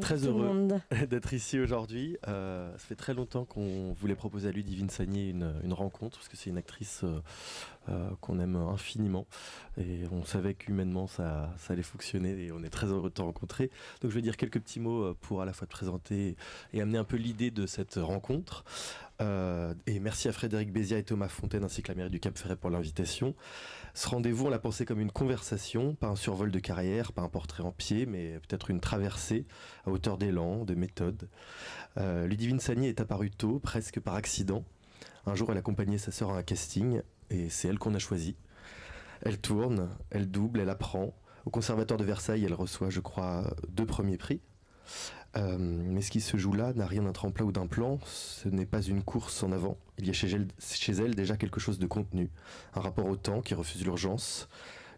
Très heureux d'être ici aujourd'hui. Ça fait très longtemps qu'on voulait proposer à Ludivine Sagnier une rencontre, parce que c'est une actrice qu'on aime infiniment. Et on savait qu'humainement, ça allait fonctionner et on est très heureux de te rencontrer. Donc je vais dire quelques petits mots pour à la fois te présenter et amener un peu l'idée de cette rencontre. Et merci à Frédéric Bézia et Thomas Fontaine ainsi que la mairie du Cap-Ferret pour l'invitation. Ce rendez-vous, on l'a pensé comme une conversation, pas un survol de carrière, pas un portrait en pied, mais peut-être une traversée à hauteur d'élan, de méthode. Ludivine Sagnier est apparue tôt, presque par accident. Un jour, elle accompagnait sa sœur à un casting et c'est elle qu'on a choisie. Elle tourne, elle double, elle apprend. Au Conservatoire de Versailles, elle reçoit, je crois, 2 premiers prix. Mais ce qui se joue là n'a rien d'un tremplin ou d'un plan, ce n'est pas une course en avant. Il y a chez elle déjà quelque chose de contenu, un rapport au temps qui refuse l'urgence,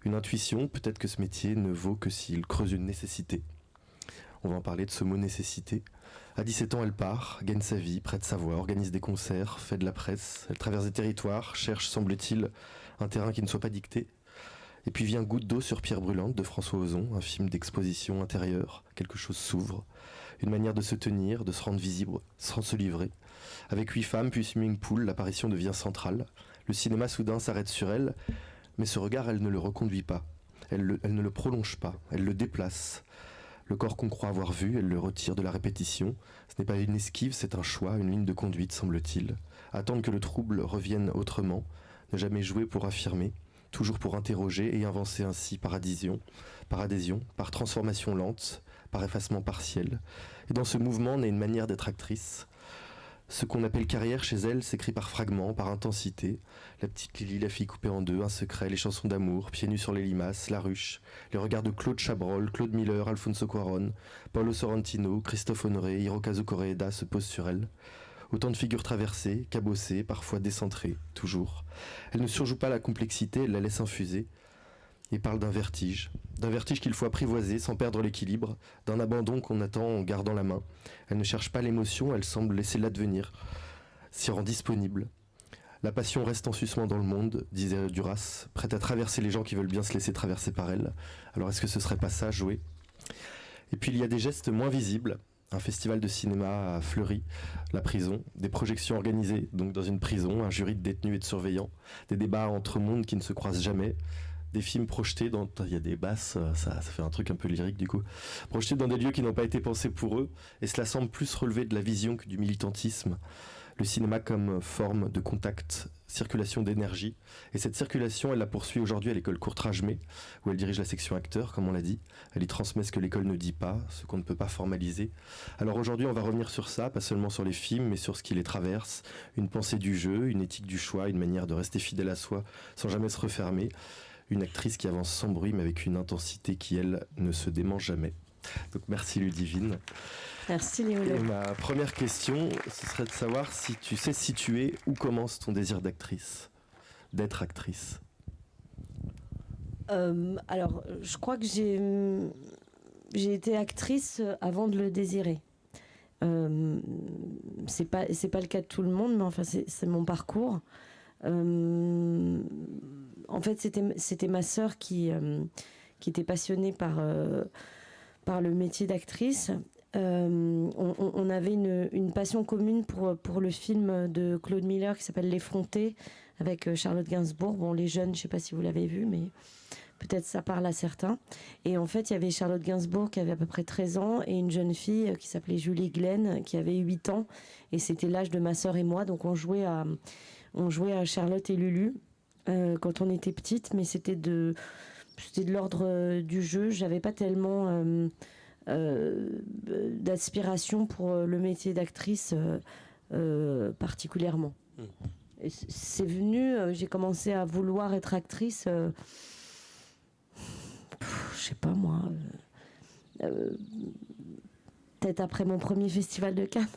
une intuition, peut-être que ce métier ne vaut que s'il creuse une nécessité. On va en parler de ce mot nécessité. À 17 ans, elle part, gagne sa vie, prête sa voix, organise des concerts, fait de la presse, elle traverse des territoires, cherche, semble-t-il, un terrain qui ne soit pas dicté. Et puis vient Goutte d'eau sur pierre brûlante de François Ozon, un film d'exposition intérieure. Quelque chose s'ouvre, une manière de se tenir, de se rendre visible sans se livrer. Avec 8 femmes, puis swimming pool, l'apparition devient centrale. Le cinéma soudain s'arrête sur elle, mais ce regard, elle ne le reconduit pas. Elle ne le prolonge pas, elle le déplace. Le corps qu'on croit avoir vu, elle le retire de la répétition. Ce n'est pas une esquive, c'est un choix, une ligne de conduite, semble-t-il. Attendre que le trouble revienne autrement, ne jamais jouer pour affirmer, toujours pour interroger et avancer ainsi par adhésion, par transformation lente, par effacement partiel. Et dans ce mouvement naît une manière d'être actrice. Ce qu'on appelle carrière chez elle s'écrit par fragments, par intensité. La petite Lily, la fille coupée en deux, un secret, les chansons d'amour, pieds nus sur les limaces, la ruche, les regards de Claude Chabrol, Claude Miller, Alfonso Cuarón, Paolo Sorrentino, Christophe Honoré, Hirokazu Koreeda se posent sur elle. Autant de figures traversées, cabossées, parfois décentrées, toujours. Elle ne surjoue pas la complexité, elle la laisse infuser et parle d'un vertige qu'il faut apprivoiser sans perdre l'équilibre, d'un abandon qu'on attend en gardant la main. Elle ne cherche pas l'émotion, elle semble laisser l'advenir, s'y rend disponible. La passion reste en suspens dans le monde, disait Duras, prête à traverser les gens qui veulent bien se laisser traverser par elle. Alors est-ce que ce serait pas ça, jouer ? Et puis il y a des gestes moins visibles. Un festival de cinéma à Fleury, la prison, des projections organisées donc dans une prison, un jury de détenus et de surveillants, des débats entre mondes qui ne se croisent jamais, des films projetés dans... Il y a des basses, ça fait un truc un peu lyrique du coup. Projetés dans des lieux qui n'ont pas été pensés pour eux, et cela semble plus relever de la vision que du militantisme. Le cinéma comme forme de contact, circulation d'énergie. Et cette circulation, elle la poursuit aujourd'hui à l'école Courtrage-May, où elle dirige la section acteurs, comme on l'a dit. Elle y transmet ce que l'école ne dit pas, ce qu'on ne peut pas formaliser. Alors aujourd'hui, on va revenir sur ça, pas seulement sur les films, mais sur ce qui les traverse. Une pensée du jeu, une éthique du choix, une manière de rester fidèle à soi, sans jamais se refermer. Une actrice qui avance sans bruit, mais avec une intensité qui, elle, ne se dément jamais. Donc merci Ludivine. Merci Léo. Et ma première question, ce serait de savoir si tu sais situer où commence ton désir d'actrice, d'être actrice. Alors, je crois que j'ai été actrice avant de le désirer. C'est pas le cas de tout le monde, mais enfin c'est mon parcours. En fait, c'était ma sœur qui était passionnée par le métier d'actrice. On avait une passion commune pour le film de Claude Miller qui s'appelle L'Effronté avec Charlotte Gainsbourg. Bon, les jeunes, je sais pas si vous l'avez vu, mais peut-être ça parle à certains. Et en fait, il y avait Charlotte Gainsbourg qui avait à peu près 13 ans et une jeune fille qui s'appelait Julie Glenn qui avait 8 ans. Et c'était l'âge de ma sœur et moi. Donc on jouait à Charlotte et Lulu quand on était petite, mais c'était de l'ordre du jeu. J'avais pas tellement d'aspiration pour le métier d'actrice particulièrement. Et c'est venu, j'ai commencé à vouloir être actrice, je sais pas moi, peut-être après mon premier festival de Cannes.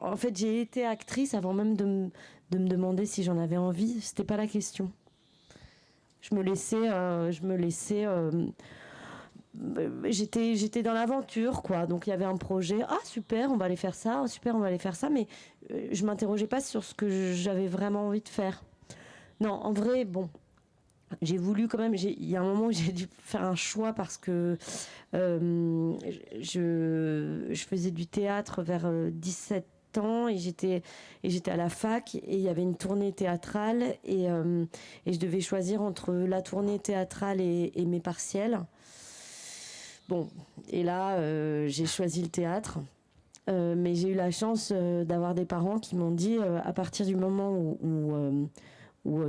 En fait, j'ai été actrice avant même de me demander si j'en avais envie. C'était pas la question. Je me laissais j'étais dans l'aventure, quoi. Donc il y avait un projet, ah super, on va aller faire ça, super, on va aller faire ça, mais je m'interrogeais pas sur ce que j'avais vraiment envie de faire. Non, en vrai, bon, j'ai voulu quand même, il y a un moment où j'ai dû faire un choix parce que je faisais du théâtre vers 17 ans et j'étais à la fac et il y avait une tournée théâtrale et je devais choisir entre la tournée théâtrale et mes partiels. Bon, et là j'ai choisi le théâtre. Mais j'ai eu la chance d'avoir des parents qui m'ont dit à partir du moment où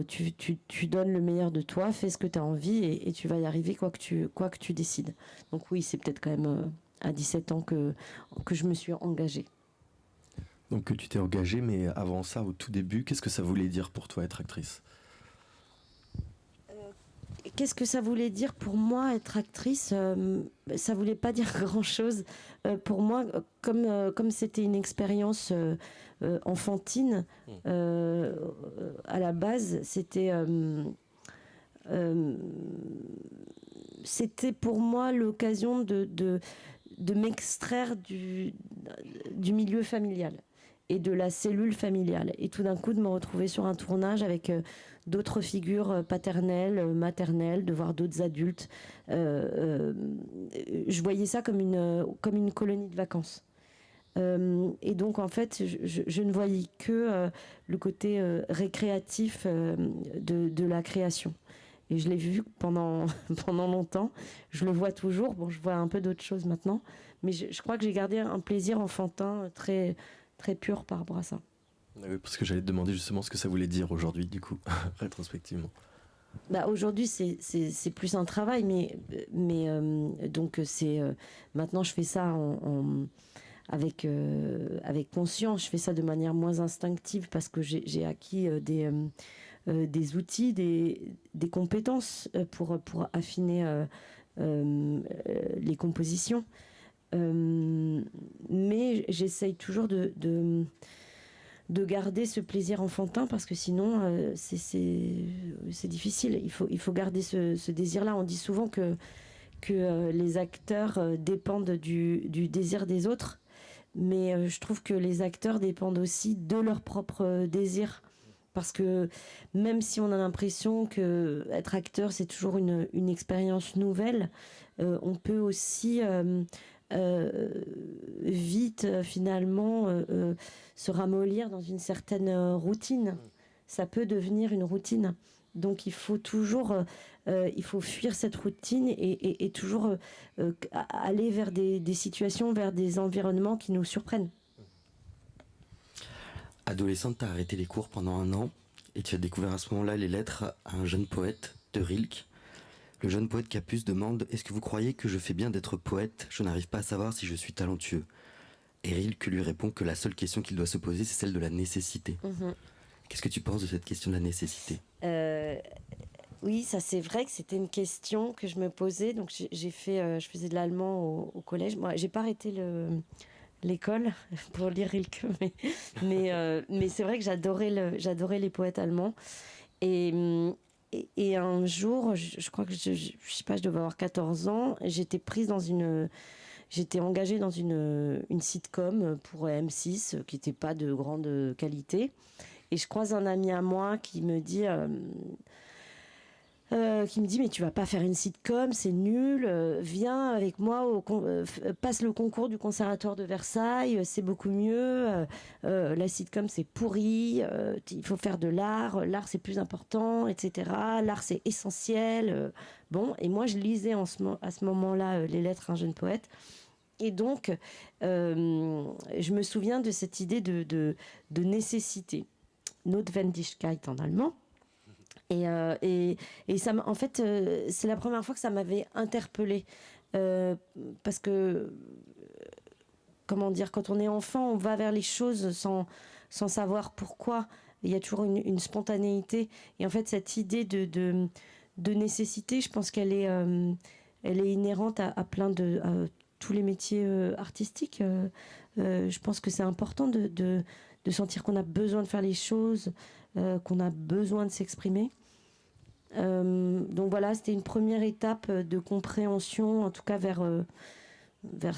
tu donnes le meilleur de toi, fais ce que tu as envie et tu vas y arriver quoi que tu décides. Donc oui, c'est peut-être quand même à 17 ans que je me suis engagée. Donc que tu t'es engagée, mais avant ça, au tout début, qu'est-ce que ça voulait dire pour toi être actrice ? Qu'est-ce que ça voulait dire pour moi être actrice ? Ça voulait pas dire grand-chose. Pour moi, comme c'était une expérience enfantine, à la base, c'était pour moi l'occasion de m'extraire du milieu familial et de la cellule familiale. Et tout d'un coup, de me retrouver sur un tournage avec d'autres figures paternelles, maternelles, de voir d'autres adultes. Je voyais ça comme une colonie de vacances. Et donc, en fait, je ne voyais que le côté récréatif de la création. Et je l'ai vu pendant longtemps. Je le vois toujours. Bon, je vois un peu d'autres choses maintenant. Mais je crois que j'ai gardé un plaisir enfantin très, très pur par rapport à ça. Oui, parce que j'allais te demander justement ce que ça voulait dire aujourd'hui, du coup, rétrospectivement. Bah, aujourd'hui, c'est plus un travail, mais donc maintenant je fais ça avec conscience. Je fais ça de manière moins instinctive parce que j'ai acquis des outils, des compétences pour affiner les compositions. Mais j'essaye toujours de garder ce plaisir enfantin parce que sinon c'est difficile. Il faut garder ce désir-là. On dit souvent que les acteurs dépendent du désir des autres, mais je trouve que les acteurs dépendent aussi de leur propre désir. Parce que même si on a l'impression que être acteur c'est toujours une expérience nouvelle, on peut aussi vite finalement se ramollir dans une certaine routine. Ça peut devenir une routine. Donc il faut toujours il faut fuir cette routine et toujours aller vers des situations, vers des environnements qui nous surprennent. Adolescente, tu as arrêté les cours pendant 1 an et tu as découvert à ce moment-là les lettres à un jeune poète de Rilke. Le jeune poète Capus demande « Est-ce que vous croyez que je fais bien d'être poète ? Je n'arrive pas à savoir si je suis talentueux. » Et Rilke lui répond que la seule question qu'il doit se poser, c'est celle de la nécessité. Qu'est-ce que tu penses de cette question de la nécessité ? Oui, ça c'est vrai que c'était une question que je me posais. Donc je faisais de l'allemand au collège. Moi, j'ai pas arrêté l'école pour lire Rilke, mais c'est vrai que j'adorais les poètes allemands. Et un jour, je crois que je sais pas, je devais avoir 14 ans, j'étais engagée dans une sitcom pour M6 qui n'était pas de grande qualité. Et je croise un ami à moi qui me dit mais tu vas pas faire une sitcom, c'est nul, viens avec moi, passe le concours du conservatoire de Versailles, c'est beaucoup mieux, la sitcom c'est pourri, il faut faire de l'art c'est plus important, etc. L'art c'est essentiel. Bon, et moi je lisais à ce moment-là les lettres à un jeune poète. Et donc, je me souviens de cette idée de nécessité, Notwendigkeit en allemand. Et ça, en fait, c'est la première fois que ça m'avait interpellée. Parce que, comment dire, quand on est enfant, on va vers les choses sans savoir pourquoi. Il y a toujours une spontanéité. Et en fait, cette idée de nécessité, je pense qu'elle est inhérente à tous les métiers artistiques. Je pense que c'est important de sentir qu'on a besoin de faire les choses, qu'on a besoin de s'exprimer. Donc voilà, c'était une première étape de compréhension, en tout cas vers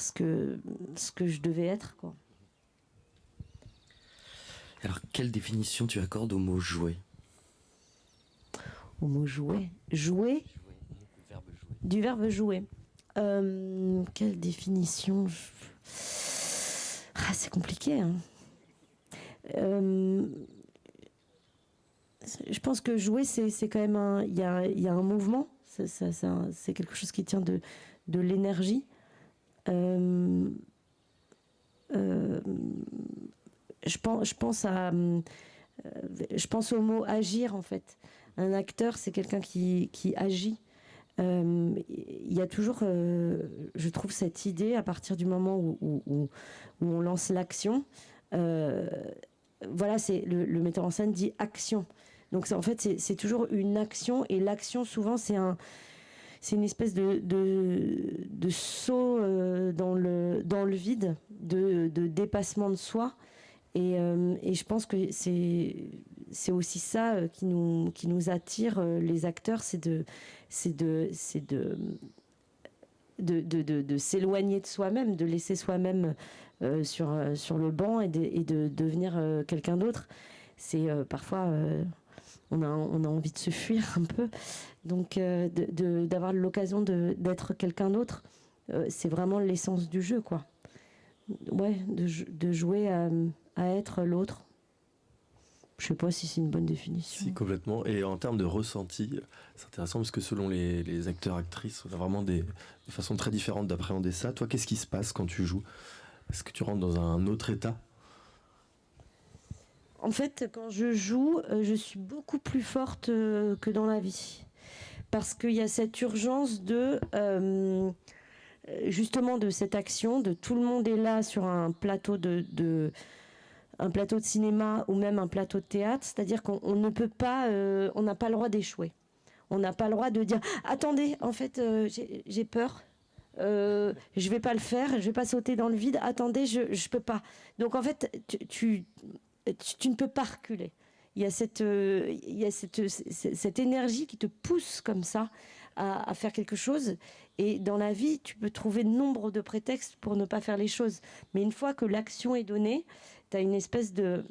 ce que je devais être, quoi. Alors, quelle définition tu accordes au mot jouer ? au mot jouer. Jouer, du verbe jouer. Quelle définition c'est compliqué. Hein. Je pense que jouer, c'est quand même il y a un mouvement. C'est quelque chose qui tient de l'énergie. Je pense au mot agir, en fait. Un acteur, c'est quelqu'un qui agit. Il y a toujours, je trouve, cette idée, à partir du moment où on lance l'action, voilà, c'est le metteur en scène dit action. Donc en fait, c'est toujours une action, et l'action, souvent, c'est une espèce de saut dans le vide, de dépassement de soi. Et je pense que c'est aussi ça qui nous attire, les acteurs, c'est de s'éloigner de soi-même, de laisser soi-même sur le banc et de devenir quelqu'un d'autre. C'est parfois on a envie de se fuir un peu, donc d'avoir l'occasion d'être quelqu'un d'autre, c'est vraiment l'essence du jeu, quoi. Ouais, de jouer à être l'autre. Je sais pas si c'est une bonne définition. Si, complètement. Et en termes de ressenti, c'est intéressant parce que selon les acteurs, actrices, on a vraiment des façons très différentes d'appréhender ça. Toi, qu'est-ce qui se passe quand tu joues? Est-ce que tu rentres dans un autre état? En fait, quand je joue, je suis beaucoup plus forte que dans la vie. Parce qu'il y a cette urgence justement de cette action, de tout le monde est là sur un plateau un plateau de cinéma ou même un plateau de théâtre, c'est-à-dire qu'on ne peut pas, on n'a pas le droit d'échouer. On n'a pas le droit de dire « Attendez, en fait, j'ai peur, je vais pas le faire, je vais pas sauter dans le vide, attendez, je peux pas. » Donc en fait, tu ne peux pas reculer. Il y a cette énergie qui te pousse comme ça à faire quelque chose. Et dans la vie, tu peux trouver nombre de prétextes pour ne pas faire les choses. Mais une fois que l'action est donnée, tu as une espèce de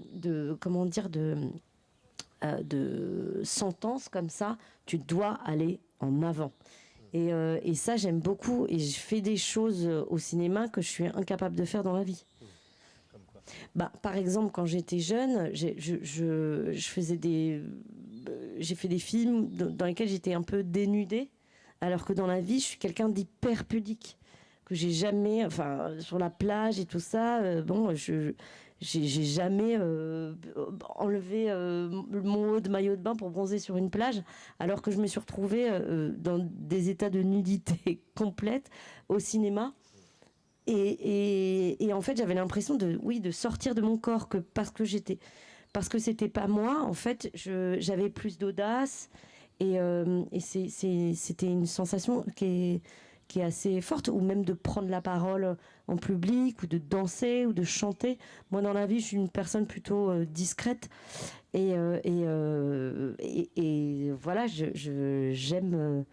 sentence comme ça, tu dois aller en avant. Et ça, j'aime beaucoup. Et je fais des choses au cinéma que je suis incapable de faire dans la vie. Par exemple, quand j'étais jeune, j'ai fait des films dans lesquels j'étais un peu dénudée, alors que dans la vie, je suis quelqu'un d'hyper pudique, que j'ai jamais, sur la plage et tout ça, j'ai jamais enlevé mon haut de maillot de bain pour bronzer sur une plage, alors que je me suis retrouvée dans des états de nudité complète au cinéma. Et en fait, j'avais l'impression de sortir de mon corps, parce que c'était pas moi. En fait, j'avais plus d'audace, et c'était une sensation qui est assez forte, ou même de prendre la parole en public, ou de danser, ou de chanter. Moi, dans la vie, je suis une personne plutôt discrète, et voilà, j'aime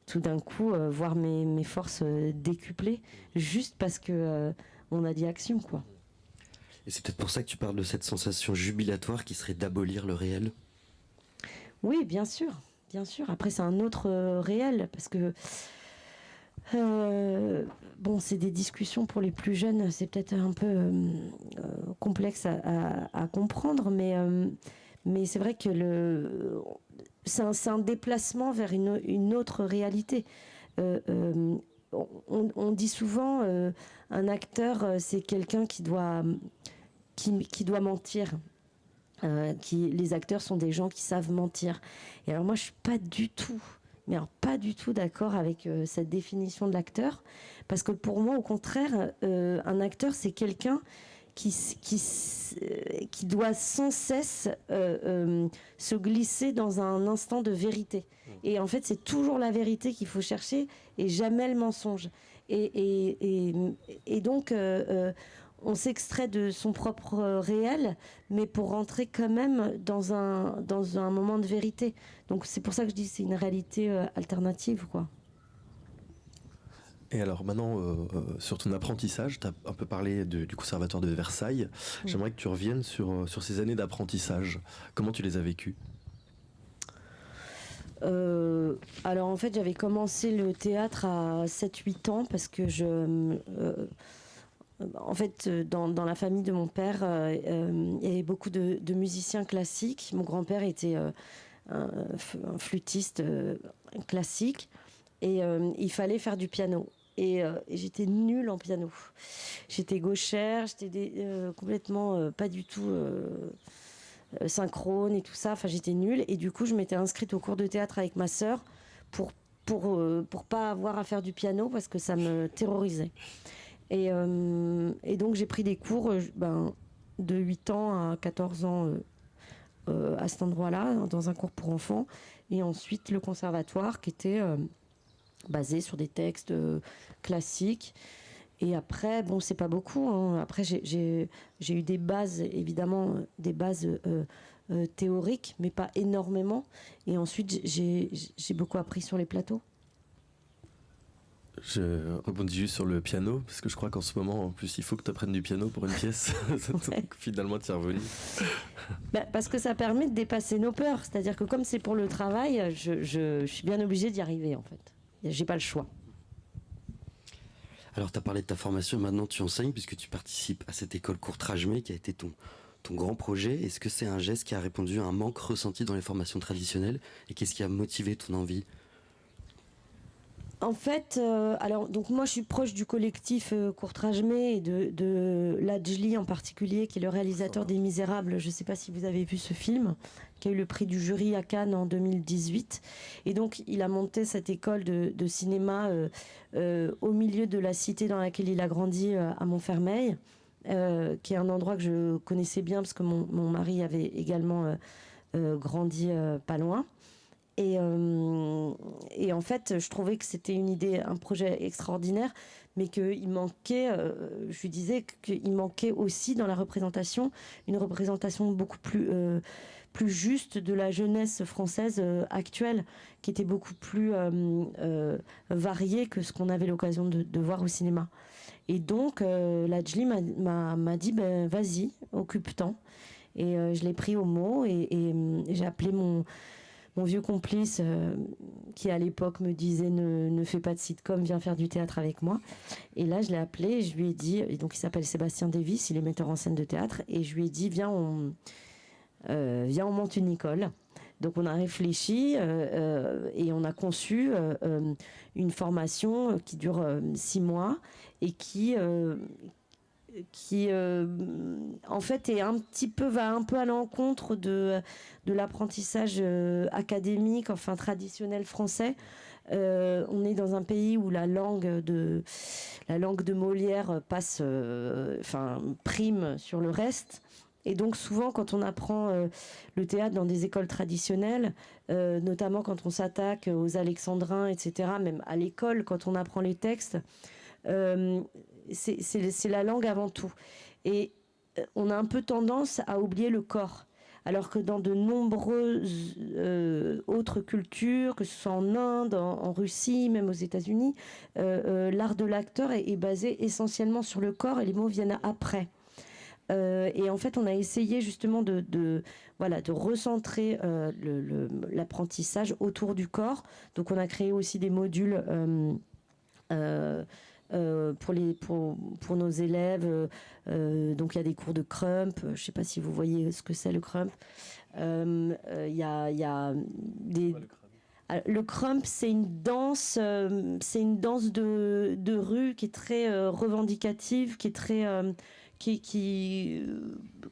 tout d'un coup voir mes forces décuplées, juste parce que on a dit action, quoi. Et c'est peut-être pour ça que tu parles de cette sensation jubilatoire qui serait d'abolir le réel. Oui, bien sûr. Après, c'est un autre réel, parce que c'est des discussions pour les plus jeunes, c'est peut-être un peu complexe à comprendre, mais c'est vrai que c'est un déplacement vers une autre réalité. On dit souvent un acteur, c'est quelqu'un qui doit mentir. Les acteurs sont des gens qui savent mentir. Et alors moi, je suis pas du tout d'accord avec cette définition de l'acteur, parce que pour moi, au contraire, un acteur, c'est quelqu'un qui doit sans cesse se glisser dans un instant de vérité. Et en fait, c'est toujours la vérité qu'il faut chercher, et jamais le mensonge. Et donc, on s'extrait de son propre réel, mais pour rentrer quand même dans un moment de vérité. Donc c'est pour ça que je dis que c'est une réalité alternative, quoi. Et alors maintenant, sur ton apprentissage, tu as un peu parlé du Conservatoire de Versailles. Oui. J'aimerais que tu reviennes sur ces années d'apprentissage. Comment tu les as vécues ? Alors en fait, j'avais commencé le théâtre à 7-8 ans parce que en fait, dans la famille de mon père, il y avait beaucoup de musiciens classiques. Mon grand-père était un flûtiste classique et il fallait faire du piano. Et j'étais nulle en piano. J'étais gauchère, j'étais complètement pas du tout synchrone et tout ça. Enfin, j'étais nulle. Et du coup, je m'étais inscrite au cours de théâtre avec ma sœur pour, pour pas avoir à faire du piano parce que ça me terrorisait. Et donc, j'ai pris des cours de 8 ans à 14 ans à cet endroit-là, dans un cours pour enfants. Et ensuite, le conservatoire qui était basé sur des textes classiques. Et après, bon, c'est pas beaucoup, hein. Après, j'ai eu des bases, évidemment, des bases théoriques, mais pas énormément. Et ensuite, j'ai beaucoup appris sur les plateaux. Je rebondis juste sur le piano, parce que je crois qu'en ce moment, en plus, il faut que tu apprennes du piano pour une pièce. Donc, finalement, tu es revenu. Parce que ça permet de dépasser nos peurs. C'est-à-dire que comme c'est pour le travail, je suis bien obligée d'y arriver, en fait. J'ai pas le choix. Alors, tu as parlé de ta formation, maintenant tu enseignes puisque tu participes à cette école Courtrajmé qui a été ton grand projet. Est-ce que c'est un geste qui a répondu à un manque ressenti dans les formations traditionnelles et qu'est-ce qui a motivé ton envie ? En fait, alors donc moi je suis proche du collectif Courtrajmé et de Lajli en particulier, qui est le réalisateur des Misérables. Je ne sais pas si vous avez vu ce film, qui a eu le prix du jury à Cannes en 2018. Et donc il a monté cette école de cinéma au milieu de la cité dans laquelle il a grandi à Montfermeil, qui est un endroit que je connaissais bien parce que mon mari avait également grandi pas loin. Et en fait, je trouvais que c'était une idée, un projet extraordinaire, mais qu'il manquait, je lui disais qu'il manquait aussi dans la représentation, une représentation beaucoup plus juste de la jeunesse française actuelle, qui était beaucoup plus variée que ce qu'on avait l'occasion de voir au cinéma. Et donc, Lajli m'a dit, vas-y, occupe-t'en. Et je l'ai pris au mot et j'ai appelé mon vieux complice qui à l'époque me disait ne fais pas de sitcom, viens faire du théâtre avec moi. Et là je l'ai appelé et je lui ai dit, et donc il s'appelle Sébastien Davis, il est metteur en scène de théâtre, et je lui ai dit viens on monte une école. Donc on a réfléchi et on a conçu une formation qui dure 6 mois et qui en fait va un peu à l'encontre de l'apprentissage académique, enfin traditionnel français. On est dans un pays où la langue de Molière prime sur le reste. Et donc souvent quand on apprend le théâtre dans des écoles traditionnelles, notamment quand on s'attaque aux alexandrins, etc., même à l'école, quand on apprend les textes, c'est la langue avant tout. Et on a un peu tendance à oublier le corps. Alors que dans de nombreuses autres cultures, que ce soit en Inde, en Russie, même aux États-Unis, l'art de l'acteur est basé essentiellement sur le corps et les mots viennent après. Et en fait, on a essayé justement de recentrer l'apprentissage autour du corps. Donc, on a créé aussi des modules pour nos élèves. Donc il y a des cours de crump. Je ne sais pas si vous voyez ce que c'est le crump. Il y a des... Le crump, c'est une danse de rue qui est très revendicative, qui est très qui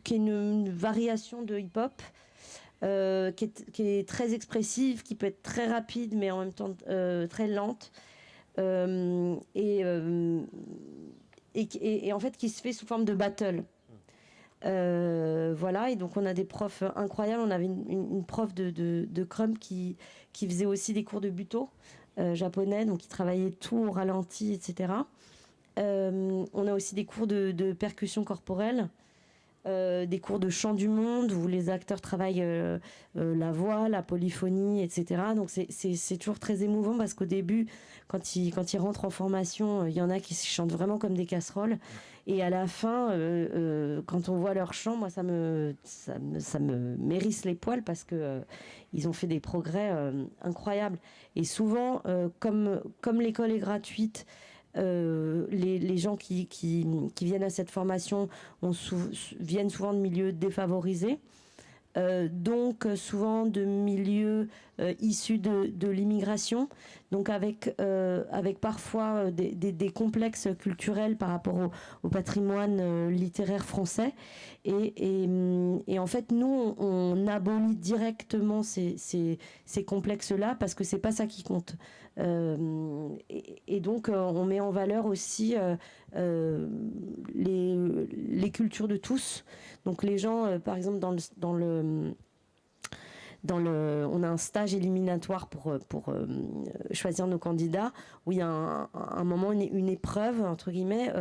est une variation de hip-hop. Qui est très expressive, qui peut être très rapide, mais en même temps très lente. Et en fait qui se fait sous forme de battle. Voilà, et donc on a des profs incroyables. On avait une prof de crump qui faisait aussi des cours de buto japonais, donc qui travaillait tout au ralenti, etc. On a aussi des cours de percussion corporelle. des cours de chant du monde où les acteurs travaillent la voix, la polyphonie, etc. Donc c'est toujours très émouvant parce qu'au début, quand ils rentrent en formation, il y en a qui chantent vraiment comme des casseroles. Et à la fin, quand on voit leur chant, moi, ça me hérisse les poils parce que ils ont fait des progrès incroyables. Et souvent, comme l'école est gratuite, les gens qui viennent à cette formation viennent souvent de milieux défavorisés. Donc souvent de milieux issus de l'immigration, donc avec parfois des complexes culturels par rapport au patrimoine littéraire français. Et en fait, nous, on abolit directement ces complexes-là parce que c'est pas ça qui compte. Et donc, on met en valeur aussi les cultures de tous. Donc les gens, par exemple, on a un stage éliminatoire pour choisir nos candidats, où il y a un moment, une épreuve, entre guillemets,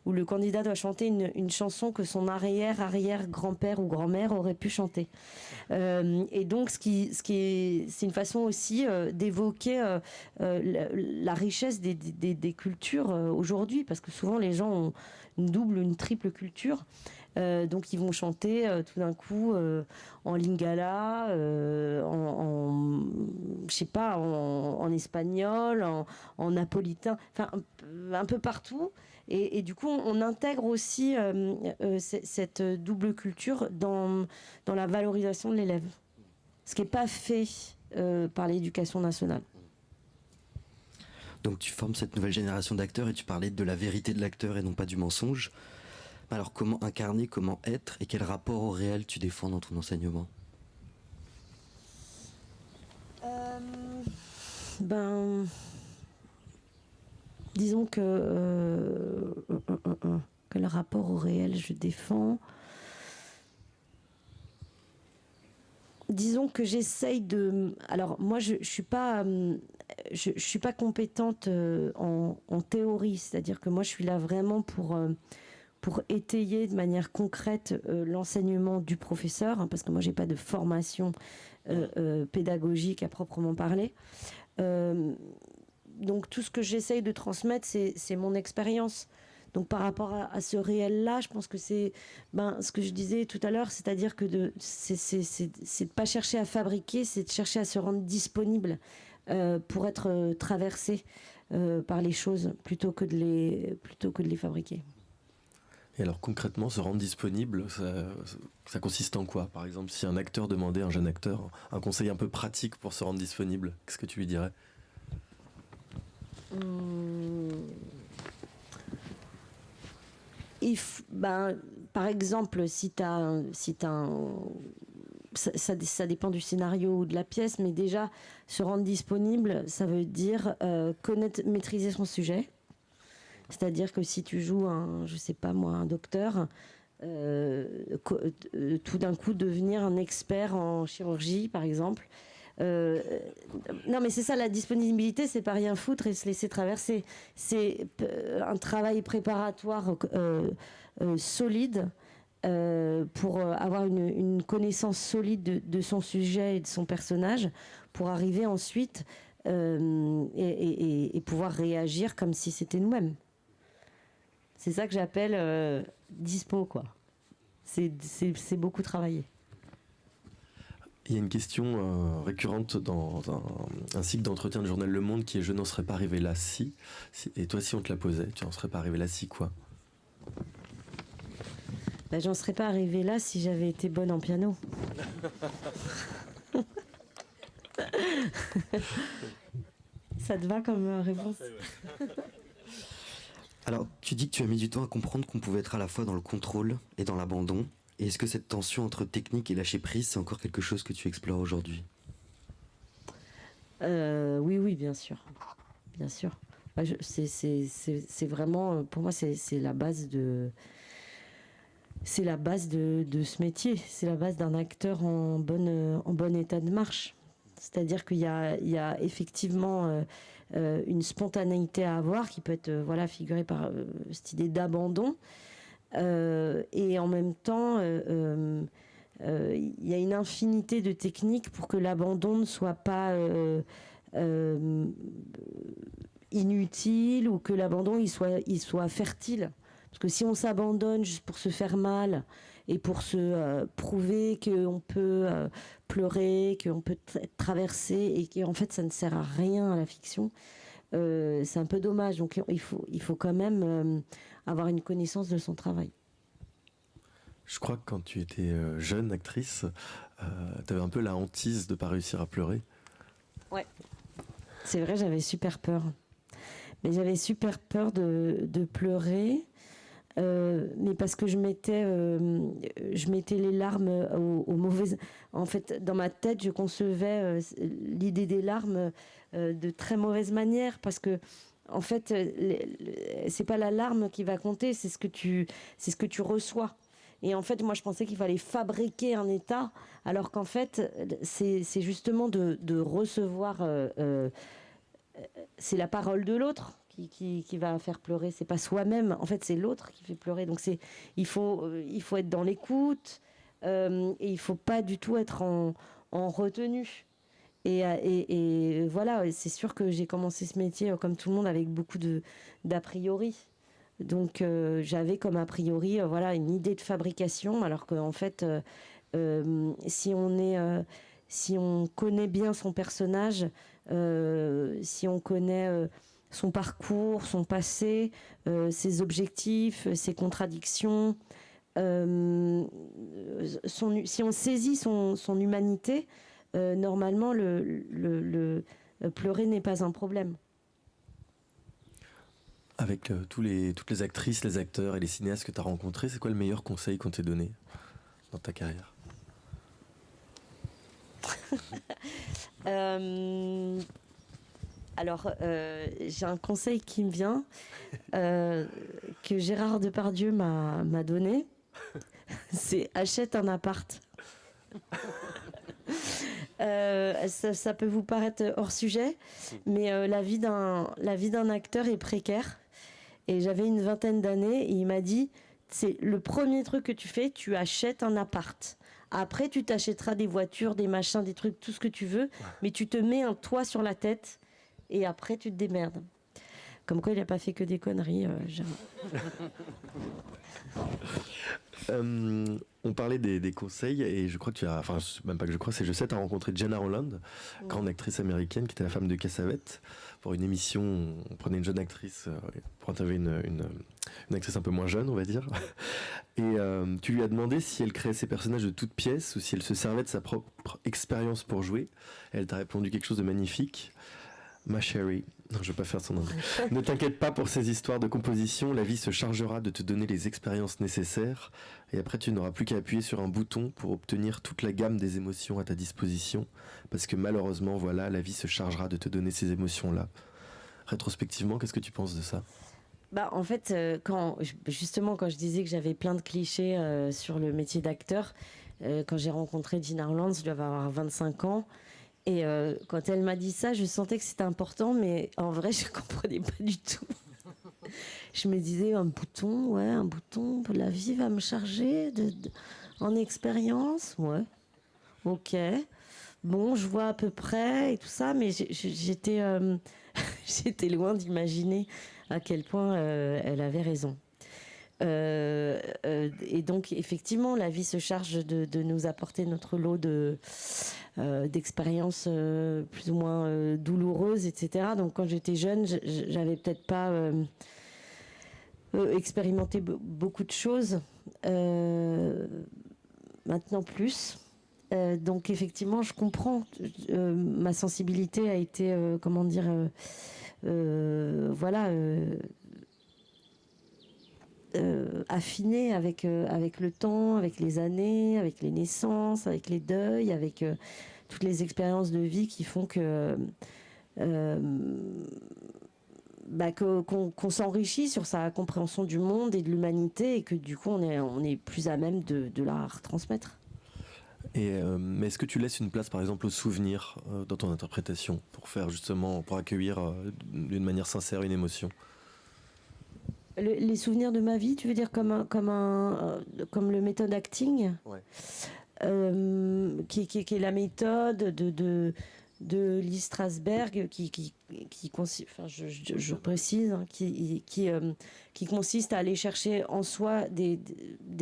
où le candidat doit chanter une chanson que son arrière-grand-père ou grand-mère aurait pu chanter. Et donc, c'est une façon aussi d'évoquer la richesse des cultures aujourd'hui, parce que souvent les gens ont une double, une triple culture. Donc ils vont chanter tout d'un coup en lingala, je sais pas, en espagnol, en napolitain, enfin un peu partout. Et du coup, on intègre aussi cette double culture dans la valorisation de l'élève, ce qui n'est pas fait par l'éducation nationale. Donc tu formes cette nouvelle génération d'acteurs et tu parlais de la vérité de l'acteur et non pas du mensonge. Alors comment incarner, comment être et quel rapport au réel tu défends dans ton enseignement ? Disons que le rapport au réel je défends. Disons que j'essaye de... Alors moi je suis pas compétente en théorie, c'est-à-dire que moi je suis là vraiment pour étayer de manière concrète l'enseignement du professeur, hein, parce que moi j'ai pas de formation pédagogique à proprement parler. Donc tout ce que j'essaye de transmettre, c'est mon expérience. Donc par rapport à ce réel-là, je pense que c'est ce que je disais tout à l'heure, c'est-à-dire que c'est de pas chercher à fabriquer, c'est de chercher à se rendre disponible pour être traversé par les choses plutôt que de les fabriquer. Et alors concrètement, se rendre disponible, ça consiste en quoi ? Par exemple, si un acteur demandait à un jeune acteur un conseil un peu pratique pour se rendre disponible, qu'est-ce que tu lui dirais ? Par exemple, ça dépend du scénario ou de la pièce, mais déjà, se rendre disponible, ça veut dire maîtriser son sujet. C'est-à-dire que si tu joues un docteur, tout d'un coup devenir un expert en chirurgie, par exemple. Non, mais c'est ça, la disponibilité, c'est pas rien foutre et se laisser traverser. C'est un travail préparatoire solide pour avoir une connaissance solide de son sujet et de son personnage, pour arriver ensuite et pouvoir réagir comme si c'était nous-mêmes. C'est ça que j'appelle dispo, quoi. C'est beaucoup travaillé. Il y a une question récurrente dans un cycle d'entretien du journal Le Monde qui est « Je n'en serais pas arrivé là si ». Et toi, si on te la posait, tu n'en serais pas arrivé là si quoi ? J'en serais pas arrivé là si j'avais été bonne en piano. Ça te va comme réponse ? Alors, tu dis que tu as mis du temps à comprendre qu'on pouvait être à la fois dans le contrôle et dans l'abandon. Et est-ce que cette tension entre technique et lâcher prise, c'est encore quelque chose que tu explores aujourd'hui ? Oui, bien sûr. Bien sûr. C'est vraiment, pour moi, c'est la base de... C'est la base de ce métier. C'est la base d'un acteur en bon état de marche. C'est-à-dire qu'il y a effectivement une spontanéité à avoir qui peut être figurée par cette idée d'abandon. Et en même temps, il y a une infinité de techniques pour que l'abandon ne soit pas inutile, ou que l'abandon il soit fertile. Parce que si on s'abandonne juste pour se faire mal et pour se prouver qu'on peut pleurer, qu'on peut traverser, et qu'en fait ça ne sert à rien à la fiction, c'est un peu dommage. Donc il faut quand même avoir une connaissance de son travail. Je crois que quand tu étais jeune actrice, tu avais un peu la hantise de ne pas réussir à pleurer. Ouais. C'est vrai, j'avais super peur. Mais j'avais super peur de pleurer. Mais parce que je mettais les larmes aux mauvaises... En fait, dans ma tête, je concevais l'idée des larmes de très mauvaise manière, parce que, en fait, c'est pas la larme qui va compter, c'est ce que tu reçois. Et en fait, moi, je pensais qu'il fallait fabriquer un état, alors qu'en fait, c'est justement de recevoir... c'est la parole de l'autre qui va faire pleurer. C'est pas soi-même. En fait, c'est l'autre qui fait pleurer. Donc, il faut être dans l'écoute, et il faut pas du tout être en retenue. Et voilà, c'est sûr que j'ai commencé ce métier, comme tout le monde, avec beaucoup d'a priori. Donc, j'avais comme a priori, voilà, une idée de fabrication, alors qu'en fait, si on connaît bien son personnage, si on connaît son parcours, son passé, ses objectifs, ses contradictions, si on saisit son humanité, normalement, le pleurer n'est pas un problème. Avec toutes les actrices, les acteurs et les cinéastes que tu as rencontrés, c'est quoi le meilleur conseil qu'on t'ait donné dans ta carrière? Alors, j'ai un conseil qui me vient, que Gérard Depardieu m'a donné. C'est achète un appart. Ça peut vous paraître hors sujet, mais la vie d'un acteur est précaire. Et j'avais une 20aine d'années, et il m'a dit, c'est le premier truc que tu fais, tu achètes un appart. Après, tu t'achèteras des voitures, des machins, des trucs, tout ce que tu veux, mais tu te mets un toit sur la tête, et après, tu te démerdes. Comme quoi, il n'a pas fait que des conneries, on parlait des conseils, et je crois que tu as, enfin même pas que je crois, c'est je sais, tu as rencontré Gena Rowland, grande actrice américaine qui était la femme de Cassavetes. Pour une émission, on prenait une jeune actrice pour interviewer une actrice un peu moins jeune, on va dire. Et tu lui as demandé si elle créait ses personnages de toutes pièces ou si elle se servait de sa propre expérience pour jouer. Et elle t'a répondu quelque chose de magnifique. Ma chérie, non, je vais pas faire son nom. Ne t'inquiète pas pour ces histoires de composition, la vie se chargera de te donner les expériences nécessaires, et après tu n'auras plus qu'à appuyer sur un bouton pour obtenir toute la gamme des émotions à ta disposition, parce que malheureusement, voilà, la vie se chargera de te donner ces émotions-là. Rétrospectivement, qu'est-ce que tu penses de ça? Bah, en fait, quand je disais que j'avais plein de clichés sur le métier d'acteur, quand j'ai rencontré Gena Rowland, je devais avoir 25 ans. Et quand elle m'a dit ça, je sentais que c'était important, mais en vrai, je comprenais pas du tout. Je me disais, un bouton, la vie va me charger en expérience, ouais, ok. Bon, je vois à peu près et tout ça, mais j'étais loin d'imaginer à quel point elle avait raison. Et donc, effectivement, la vie se charge de nous apporter notre lot d'expériences plus ou moins douloureuses, etc. Donc, quand j'étais jeune, j'avais peut-être pas expérimenté beaucoup de choses. Maintenant, plus. Donc, effectivement, je comprends. Ma sensibilité a été, affinée avec le temps, avec les années, avec les naissances, avec les deuils, avec toutes les expériences de vie qui font que qu'on s'enrichit sur sa compréhension du monde et de l'humanité, et que du coup on est plus à même de la retransmettre. Et mais est-ce que tu laisses une place par exemple au souvenir dans ton interprétation pour accueillir d'une manière sincère une émotion? Les souvenirs de ma vie, tu veux dire comme le méthode acting, Ouais. qui est la méthode de Lee Strasberg, enfin, je précise, hein, qui consiste à aller chercher en soi des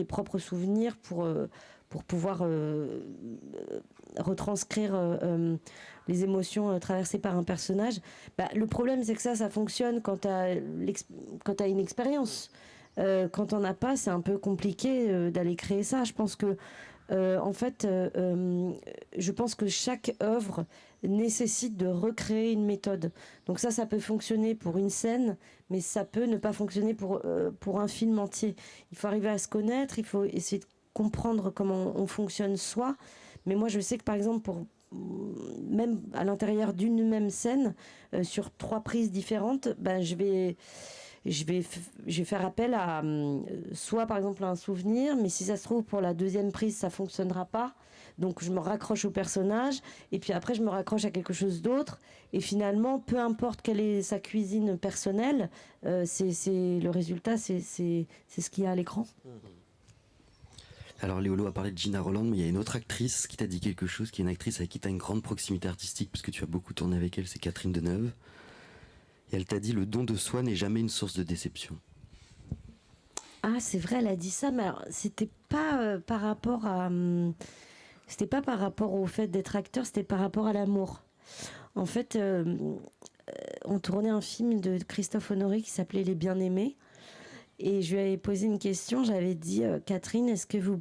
propres souvenirs pour pouvoir retranscrire les émotions traversées par un personnage. Le problème, c'est que ça fonctionne quand tu as une expérience. Quand on n'a pas, c'est un peu compliqué d'aller créer ça. Je pense que en fait, je pense que chaque œuvre nécessite de recréer une méthode. Donc ça peut fonctionner pour une scène, mais ça peut ne pas fonctionner pour un film entier. Il faut arriver à se connaître, il faut essayer de comprendre comment on fonctionne soi. Mais moi, je sais que par exemple, même à l'intérieur d'une même scène, sur 3 prises différentes, je vais faire appel à soit par exemple à un souvenir, mais si ça se trouve pour la 2e prise ça fonctionnera pas, donc je me raccroche au personnage et puis après je me raccroche à quelque chose d'autre et finalement peu importe quelle est sa cuisine personnelle, c'est le résultat, c'est ce qu'il y a à l'écran. Alors Léolo a parlé de Gina Roland, mais il y a une autre actrice qui t'a dit quelque chose, qui est une actrice avec qui tu as une grande proximité artistique puisque tu as beaucoup tourné avec elle, c'est Catherine Deneuve. Et elle t'a dit: le don de soi n'est jamais une source de déception. Ah, c'est vrai, elle a dit ça, mais alors, c'était pas par rapport au fait d'être acteur, c'était par rapport à l'amour. En fait, on tournait un film de Christophe Honoré qui s'appelait Les Bien-Aimés. Et je lui avais posé une question, j'avais dit Catherine, est-ce que vous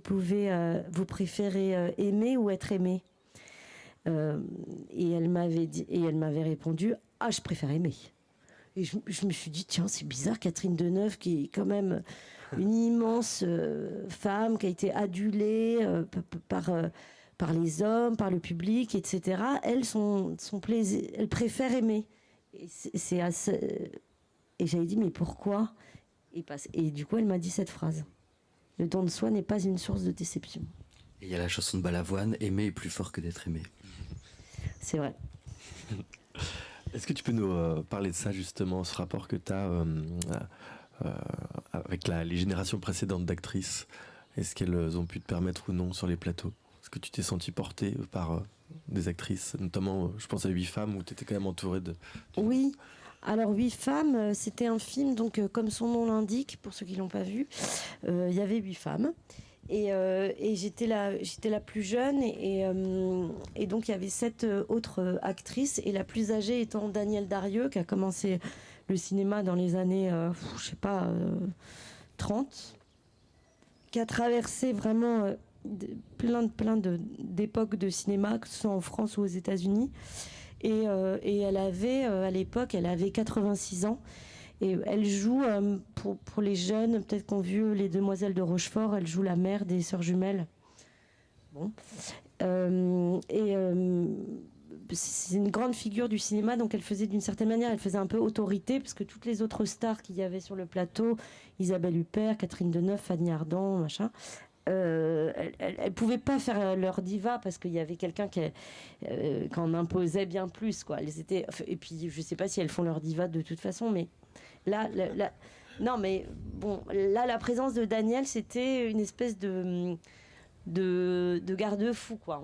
préférez aimer ou être aimée? Et elle m'avait répondu: ah, je préfère aimer. Et je me suis dit, tiens, c'est bizarre, Catherine Deneuve, qui est quand même une immense femme, qui a été adulée par les hommes, par le public, etc. Elle, son plaisir, elle préfère aimer. Et j'avais dit, mais pourquoi? Et du coup, elle m'a dit cette phrase: le don de soi n'est pas une source de déception. Et il y a la chanson de Balavoine: aimer est plus fort que d'être aimé. C'est vrai. Est-ce que tu peux nous parler de ça justement, ce rapport que tu as avec les générations précédentes d'actrices? Est-ce qu'elles ont pu te permettre ou non sur les plateaux? Est-ce que tu t'es senti porté par des actrices, notamment je pense à 8 femmes, où tu étais quand même entourée de... Oui, alors 8 femmes, c'était un film, donc comme son nom l'indique, pour ceux qui ne l'ont pas vu, il y avait 8 femmes. Et j'étais la plus jeune et donc il y avait 7 autres actrices, et la plus âgée étant Danielle Darieux, qui a commencé le cinéma dans les années 30, qui a traversé vraiment plein d'époques de cinéma, que ce soit en France ou aux États-Unis, et elle avait à l'époque 86 ans. Et elle joue, pour les jeunes, peut-être qu'on vu Les Demoiselles de Rochefort, elle joue la mère des sœurs jumelles. Bon. C'est une grande figure du cinéma, donc elle faisait d'une certaine manière, elle faisait un peu autorité, parce que toutes les autres stars qu'il y avait sur le plateau, Isabelle Huppert, Catherine Deneuve, Fanny Ardant, machin, elles pouvaient pas faire leur diva, parce qu'il y avait quelqu'un qui en imposait bien plus, quoi. Elles étaient, et puis je sais pas si elles font leur diva de toute façon, mais non, mais bon, là, la présence de Danielle, c'était une espèce de garde-fou, quoi.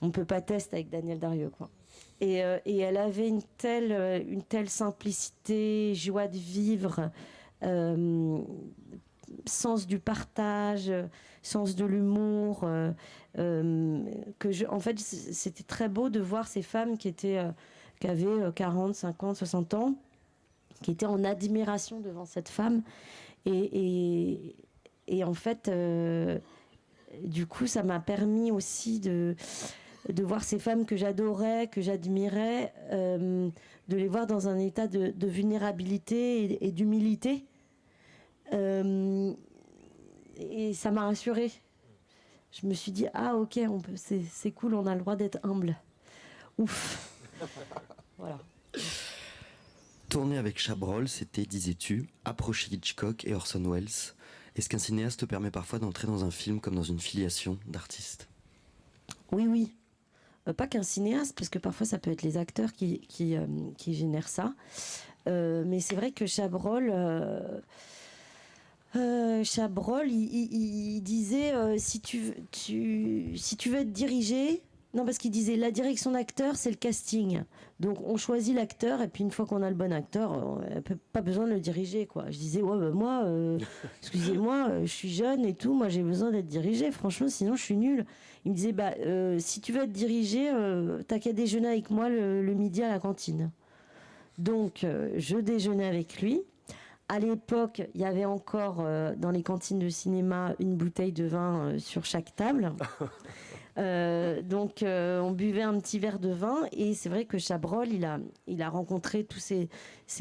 On peut pas tester avec Danielle Darieux, quoi. Et elle avait une telle simplicité, joie de vivre, sens du partage, sens de l'humour, en fait, c'était très beau de voir ces femmes qui avaient 40, 50, 60 ans, qui étaient en admiration devant cette femme. Et en fait, du coup, ça m'a permis aussi de voir ces femmes que j'adorais, que j'admirais, de les voir dans un état de vulnérabilité et d'humilité. Et ça m'a rassurée. Je me suis dit, ah ok, c'est cool, on a le droit d'être humble. Ouf. Voilà. Tourner avec Chabrol, c'était, disais-tu, approcher Hitchcock et Orson Welles. Est-ce qu'un cinéaste te permet parfois d'entrer dans un film comme dans une filiation d'artiste? Oui. Pas qu'un cinéaste, parce que parfois ça peut être les acteurs qui génèrent ça. Mais c'est vrai que Chabrol, il disait si tu veux être dirigé, non, parce qu'il disait la direction d'acteur, c'est le casting. Donc on choisit l'acteur et puis une fois qu'on a le bon acteur, on n'a pas besoin de le diriger, quoi. Je disais ouais, bah, moi, excusez-moi, je suis jeune et tout, moi j'ai besoin d'être dirigé. Franchement, sinon je suis nulle. Il me disait bah si tu veux être dirigé, t'as qu'à déjeuner avec moi le midi à la cantine. Donc je déjeunais avec lui. À l'époque, il y avait encore dans les cantines de cinéma une bouteille de vin sur chaque table. Donc on buvait un petit verre de vin et c'est vrai que Chabrol, il a rencontré tous ces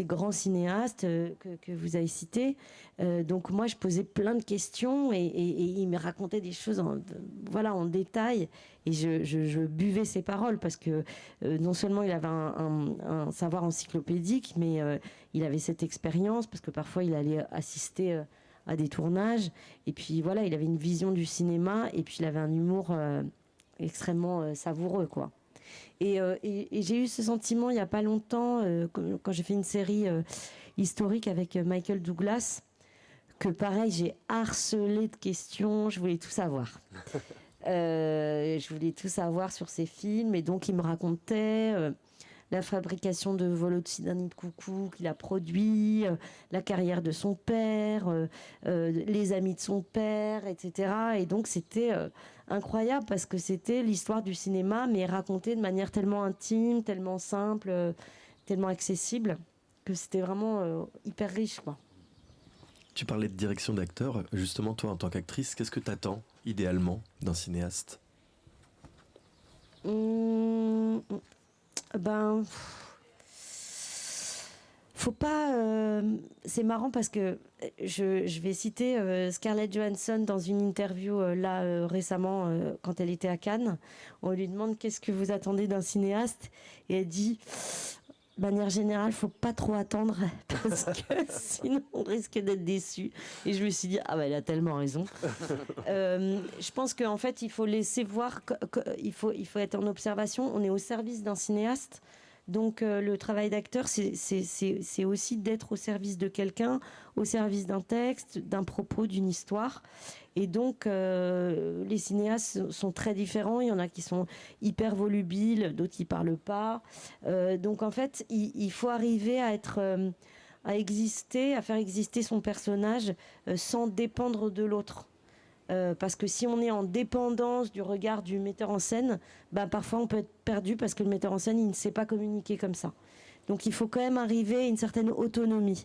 grands cinéastes que vous avez cités. Donc moi, je posais plein de questions et il me racontait des choses en détail et je buvais ses paroles parce que non seulement il avait un savoir encyclopédique, mais il avait cette expérience parce que parfois il allait assister à des tournages et puis voilà, il avait une vision du cinéma et puis il avait un humour extrêmement savoureux, quoi. Et j'ai eu ce sentiment il n'y a pas longtemps quand j'ai fait une série historique avec Michael Douglas, que pareil, j'ai harcelé de questions, je voulais tout savoir. Je voulais tout savoir sur ses films et donc il me racontait la fabrication de Volodymyr d'un nid de coucou qu'il a produit, la carrière de son père, les amis de son père, etc. Et donc c'était incroyable parce que c'était l'histoire du cinéma, mais racontée de manière tellement intime, tellement simple, tellement accessible, que c'était vraiment hyper riche, quoi. Tu parlais de direction d'acteur. Justement, toi, en tant qu'actrice, qu'est-ce que tu attends idéalement d'un cinéaste ? Ben, faut pas. C'est marrant parce que je vais citer Scarlett Johansson dans une interview récemment quand elle était à Cannes. On lui demande qu'est-ce que vous attendez d'un cinéaste et elle dit. De manière générale, faut pas trop attendre parce que sinon on risque d'être déçu. Et je me suis dit elle a tellement raison. Je pense qu'en fait il faut laisser voir, il faut être en observation. On est au service d'un cinéaste, donc le travail d'acteur c'est aussi d'être au service de quelqu'un, au service d'un texte, d'un propos, d'une histoire. Et donc, les cinéastes sont très différents. Il y en a qui sont hyper volubiles, d'autres qui parlent pas. Donc, en fait, il faut arriver à faire exister son personnage sans dépendre de l'autre. Parce que si on est en dépendance du regard du metteur en scène, parfois on peut être perdu parce que le metteur en scène, il ne sait pas communiquer comme ça. Donc, il faut quand même arriver à une certaine autonomie.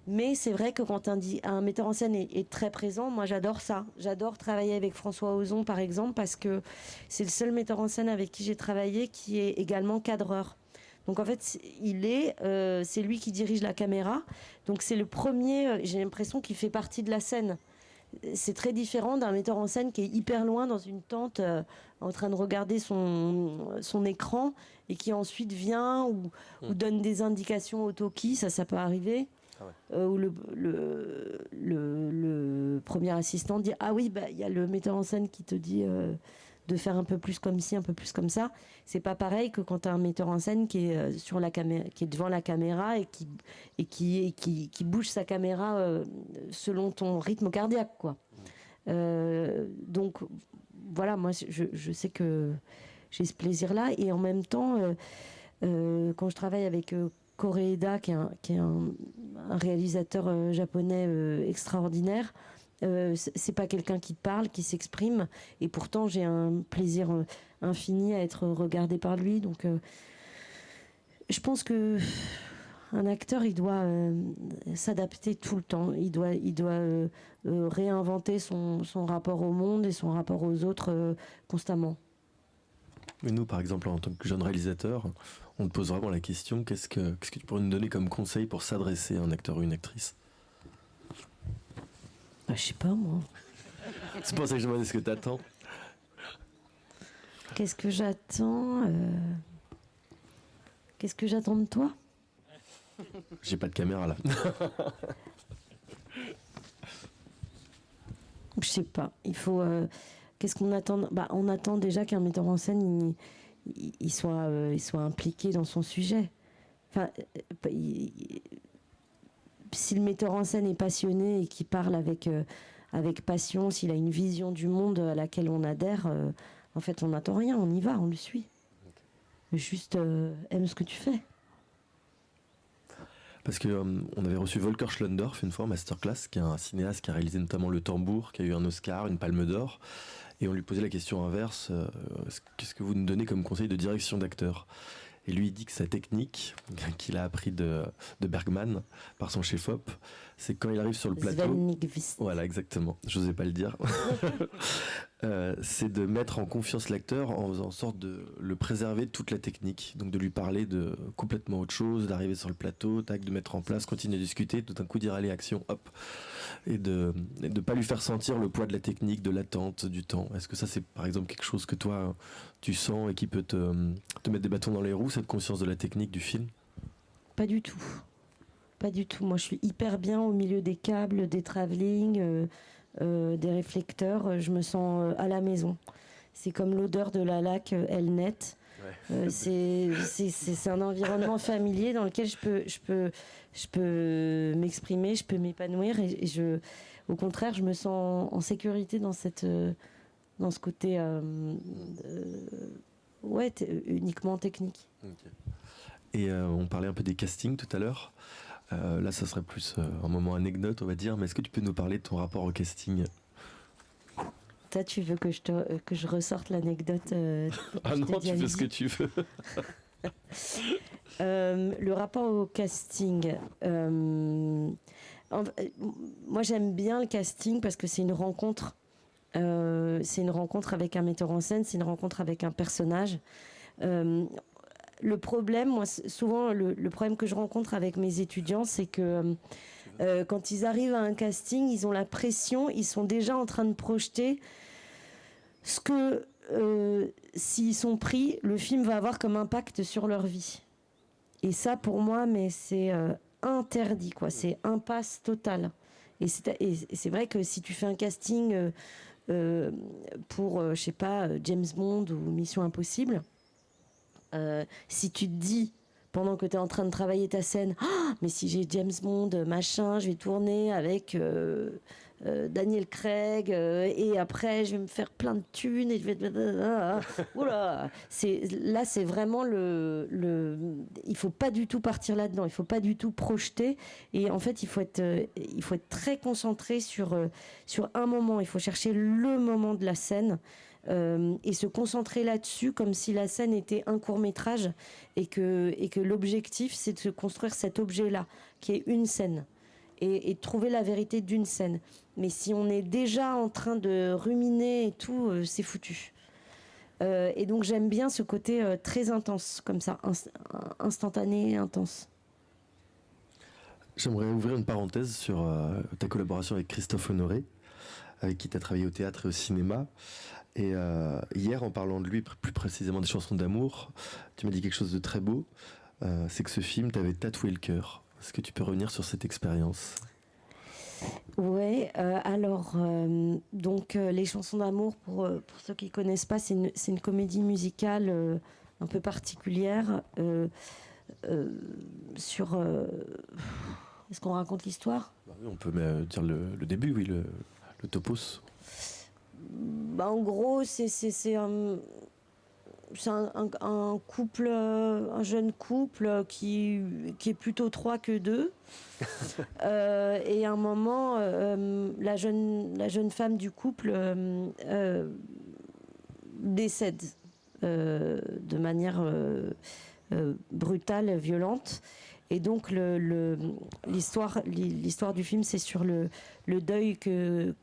Mais c'est vrai que quand un metteur en scène est très présent, moi j'adore ça. J'adore travailler avec François Ozon par exemple parce que c'est le seul metteur en scène avec qui j'ai travaillé qui est également cadreur. Donc en fait c'est lui qui dirige la caméra. Donc c'est le premier, j'ai l'impression qu'il fait partie de la scène. C'est très différent d'un metteur en scène qui est hyper loin dans une tente en train de regarder son écran et qui ensuite vient ou donne des indications au talkie, ça peut arriver. Où le premier assistant dit oui, il y a le metteur en scène qui te dit de faire un peu plus comme ci, un peu plus comme ça. C'est pas pareil que quand tu as un metteur en scène qui est sur la caméra, qui est devant la caméra et qui bouge sa caméra selon ton rythme cardiaque, quoi. Donc voilà, moi je sais que j'ai ce plaisir-là et en même temps quand je travaille avec Koreeda, qui est un réalisateur japonais extraordinaire. C'est pas quelqu'un qui parle, qui s'exprime, et pourtant j'ai un plaisir infini à être regardée par lui. Donc, je pense que un acteur, il doit s'adapter tout le temps. Il doit réinventer son rapport au monde et son rapport aux autres constamment. Mais nous, par exemple, en tant que jeune réalisateur, on te pose vraiment la question, qu'est-ce que tu pourrais nous donner comme conseil pour s'adresser à un acteur ou une actrice ? Je sais pas, moi. C'est pour ça que je me demande ce que tu attends. Qu'est-ce que j'attends Qu'est-ce que j'attends de toi ? J'ai pas de caméra là. Je sais pas. Il faut... qu'est-ce qu'on attend ? On attend déjà qu'un metteur en scène il soit impliqué dans son sujet. Enfin, si le metteur en scène est passionné et qu'il parle avec passion, s'il a une vision du monde à laquelle on adhère, en fait, on n'attend rien, on y va, on le suit. Juste aime ce que tu fais. Parce que on avait reçu Volker Schlondorf une fois en masterclass, qui est un cinéaste qui a réalisé notamment Le Tambour, qui a eu un Oscar, une Palme d'Or, et on lui posait la question inverse, qu'est-ce que vous nous donnez comme conseil de direction d'acteur ? Et lui, il dit que sa technique, qu'il a appris de Bergman par son chef-op, c'est quand il arrive sur le plateau. Sven Nykvist. Voilà, exactement. J'osais pas le dire. C'est de mettre en confiance l'acteur en faisant en sorte de le préserver de toute la technique. Donc de lui parler de complètement autre chose, d'arriver sur le plateau, tac, de mettre en place, continuer à discuter, tout d'un coup dire allez, action, hop. Et de pas lui faire sentir le poids de la technique, de l'attente, du temps. Est-ce que ça, c'est par exemple quelque chose que toi, tu sens et qui peut te mettre des bâtons dans les roues, cette conscience de la technique du film ? Pas du tout. Pas du tout. Moi, je suis hyper bien au milieu des câbles, des travelling, des réflecteurs. Je me sens à la maison. C'est comme l'odeur de la laque Elnet. Ouais. C'est un environnement familier dans lequel je peux m'exprimer, je peux m'épanouir. Et au contraire, je me sens en sécurité dans ce côté uniquement technique. Okay. Et on parlait un peu des castings tout à l'heure. Là, ça serait plus un moment anecdote, on va dire. Mais est-ce que tu peux nous parler de ton rapport au casting ? Toi, tu veux que je ressorte l'anecdote Ah non, tu fais ce que tu veux. Le rapport au casting. Moi, j'aime bien le casting parce que c'est une rencontre. C'est une rencontre avec un metteur en scène, c'est une rencontre avec un personnage. Le problème, moi, souvent, le problème que je rencontre avec mes étudiants, c'est que quand ils arrivent à un casting, ils ont la pression, ils sont déjà en train de projeter ce que, s'ils sont pris, le film va avoir comme impact sur leur vie. Et ça, pour moi, mais c'est interdit, quoi. C'est impasse totale. Et c'est vrai que si tu fais un casting pour, je sais pas, James Bond ou Mission Impossible, si tu te dis pendant que tu es en train de travailler ta scène, oh, mais si j'ai James Bond machin, je vais tourner avec Daniel Craig et après je vais me faire plein de thunes et je vais oula, c'est vraiment il faut pas du tout partir là-dedans, il faut pas du tout projeter, et en fait il faut être très concentré sur un moment, il faut chercher le moment de la scène. Et se concentrer là-dessus comme si la scène était un court-métrage et que l'objectif c'est de se construire cet objet-là qui est une scène et de trouver la vérité d'une scène. Mais si on est déjà en train de ruminer et tout, c'est foutu. Et donc j'aime bien ce côté très intense comme ça, instantané et intense. J'aimerais ouvrir une parenthèse sur ta collaboration avec Christophe Honoré, avec qui tu as travaillé au théâtre et au cinéma. Et hier, en parlant de lui, plus précisément des chansons d'amour, tu m'as dit quelque chose de très beau, c'est que ce film t'avait tatoué le cœur. Est-ce que tu peux revenir sur cette expérience ? Ouais, alors, donc les chansons d'amour, pour ceux qui ne connaissent pas, c'est une comédie musicale un peu particulière sur... Est-ce qu'on raconte l'histoire ? Oui, on peut dire le début, oui, le topos. En gros, c'est un couple, un jeune couple qui est plutôt 3 que 2. Et à un moment, la jeune femme du couple décède de manière brutale, violente. Et donc l'histoire du film, c'est sur le deuil que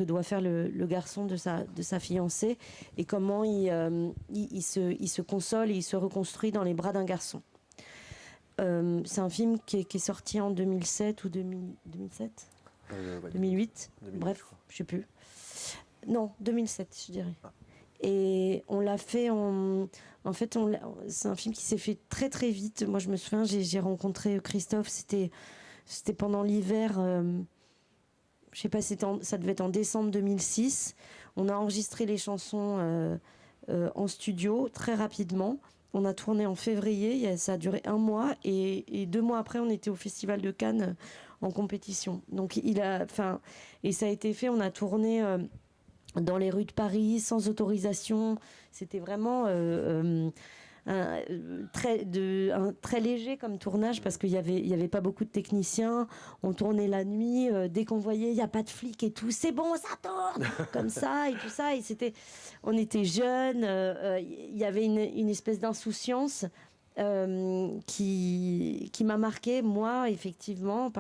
doit faire le garçon de sa fiancée et comment il se console et il se reconstruit dans les bras d'un garçon. C'est un film qui est sorti en 2007 ou 2007 2008, bref, je sais plus. Non, 2007, je dirais. Et on l'a fait en fait, c'est un film qui s'est fait très très vite. Moi, je me souviens, j'ai rencontré Christophe, c'était pendant l'hiver, je sais pas, ça devait être en décembre 2006. On a enregistré les chansons en studio très rapidement. On a tourné en février, ça a duré 1 mois, et 2 mois après, on était au Festival de Cannes en compétition. Donc et ça a été fait, on a tourné dans les rues de Paris, sans autorisation. C'était vraiment très léger comme tournage, parce qu'il y avait pas beaucoup de techniciens. On tournait la nuit, dès qu'on voyait il y a pas de flics et tout, c'est bon, ça tourne comme ça et tout ça. Et on était jeunes, il y avait une espèce d'insouciance qui m'a marquée, moi, effectivement,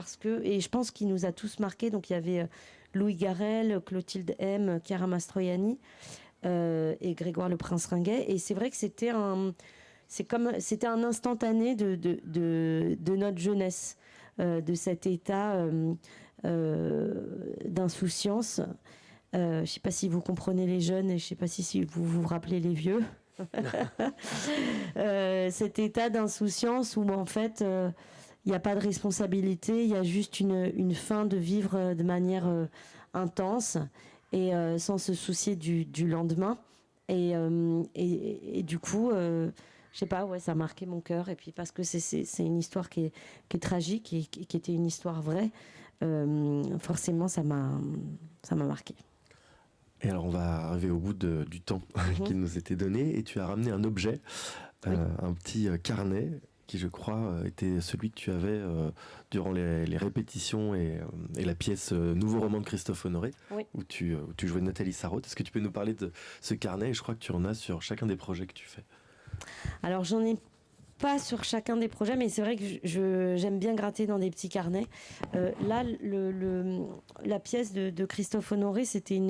et je pense qu'il nous a tous marqués. Donc il y avait Louis Garrel, Clotilde M, Chiara Mastroianni et Grégoire Le Prince Ringuet. Et c'est vrai que c'était un instantané de notre jeunesse, de cet état d'insouciance. Je ne sais pas si vous comprenez les jeunes, et je ne sais pas si vous vous rappelez les vieux. Cet état d'insouciance où en fait il n'y a pas de responsabilité, il y a juste une faim de vivre de manière intense et sans se soucier du lendemain. Et du coup, je sais pas, ça a marqué mon cœur. Et puis parce que c'est une histoire qui est tragique et qui était une histoire vraie, forcément ça m'a marqué. Et alors on va arriver au bout du temps qui nous était donné, et tu as ramené un objet, un petit carnet qui, je crois, était celui que tu avais durant les répétitions et la pièce Nouveau roman de Christophe Honoré, où tu jouais Nathalie Sarraute. Est-ce que tu peux nous parler de ce carnet? Et je crois que tu en as sur chacun des projets que tu fais. Alors j'en ai pas sur chacun des projets, mais c'est vrai que j'aime bien gratter dans des petits carnets. Là, la pièce de Christophe Honoré, c'était